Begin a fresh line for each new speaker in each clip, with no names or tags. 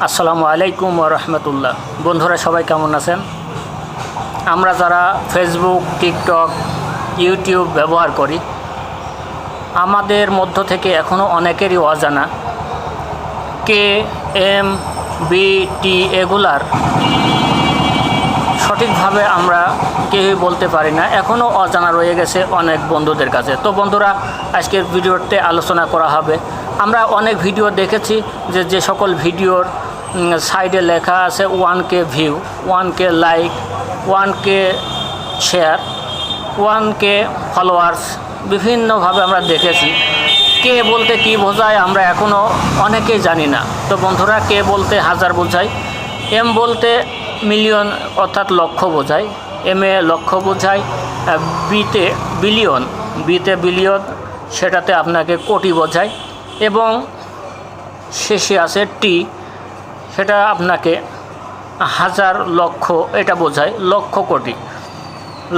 আসসালামু আলাইকুম ওয়া রাহমাতুল্লাহ। বন্ধুরা সবাই কেমন আছেন? আমরা যারা ফেসবুক, টিকটক, ইউটিউব ব্যবহার করি, আমাদের মধ্য থেকে এখনও অনেকেরই অজানা KMBT এগুলার সঠিকভাবে আমরা কেউই বলতে পারি না, এখনও অজানা রয়ে গেছে অনেক বন্ধুদের কাছে। তো বন্ধুরা, আজকের ভিডিওতে আলোচনা করা হবে। আমরা অনেক ভিডিও দেখেছি যে সকল ভিডিওর সাইডে লেখা আছে 1K view, 1K like, 1K share, 1K followers, বিভিন্নভাবে আমরা দেখেছি। কে বলতে কি বোঝায় আমরা এখনও অনেকেই জানি না। তো বন্ধুরা, কে বলতে হাজার বোঝায়, এম বলতে মিলিয়ন অর্থাৎ লক্ষ বোঝায়, এম এ লক্ষ বোঝায়, বিতে বিলিয়ন, সেটাতে আপনাকে কোটি বোঝায়, এবং শেষে আছে টি, সেটা আপনাকে হাজার লক্ষ এটা বোঝায়,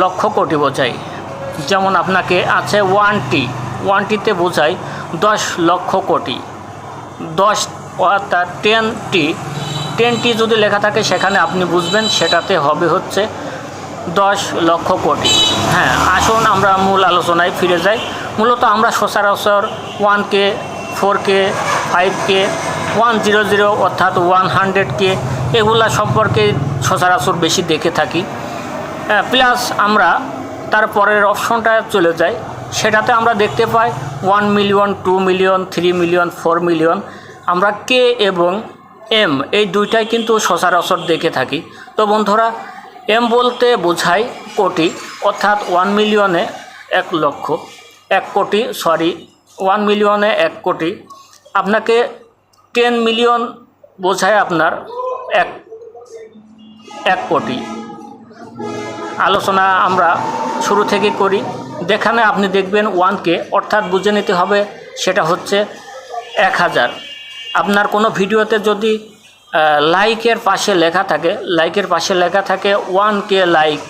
লক্ষ কোটি বোঝায়। যেমন আপনাকে আছে 1Tতে বোঝায় 10 লক্ষ কোটি, 10 অর্থাৎ 10T যদি লেখা থাকে সেখানে আপনি বুঝবেন সেটাতে হবে হচ্ছে 10 লক্ষ কোটি। হ্যাঁ, আসুন আমরা মূল আলোচনায় ফিরে যাই। মূলত আমরা সচরাচর 1K, 4K, 5K, 100 অর্থাৎ 100K এগুলা সম্পর্কে সচরাচর বেশি দেখে থাকি। প্লাস আমরা তারপরের অপশনটা চলে যাই, সেটাতে আমরা দেখতে পাই 1 মিলিয়ন, 2 মিলিয়ন, 3 মিলিয়ন, 4 মিলিয়ন। আমরা কে এবং এম এই দুইটাই কিন্তু সচরাচর দেখে থাকি। তো বন্ধুরা, এম বলতে বোঝায় কোটি, অর্থাৎ 1 মিলিয়নে 1 লক্ষ, 1 কোটি, 1 মিলিয়নে 1 কোটি। আপনাকে 10 মিলিয়ন বোঝায় আপনার 1 কোটি। আলোচনা আমরা শুরু থেকে করি। যেখানে আপনি দেখবেন 1K অর্থাৎ বুঝে নিতে হবে সেটা হচ্ছে 1000। আপনার কোনো ভিডিওতে যদি লাইকের পাশে লেখা থাকে 1K লাইক,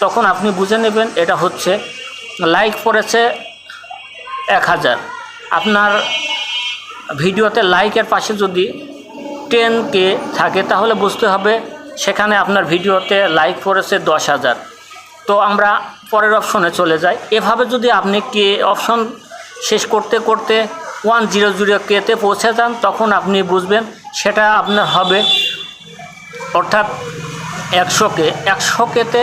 তখন আপনি বুঝে নেবেন এটা হচ্ছে লাইক পড়েছে 1000। আপনার ভিডিওতে লাইকের পাশে যদি 10K থাকে তাহলে বুঝতে হবে সেখানে আপনার ভিডিওতে লাইক পড়েছে 10,000। তো আমরা পরের অপশনে চলে যাই। এভাবে যদি আপনি কে অপশন শেষ করতে 100Kতে পৌঁছে যান, তখন আপনি বুঝবেন সেটা আপনার হবে অর্থাৎ 100Kতে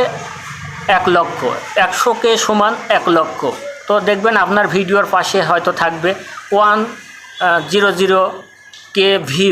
1 লক্ষ, 100K সমান 1 লক্ষ। তো দেখবেন আপনার ভিডিওর পাশে হয়তো থাকবে 100K ভিউ।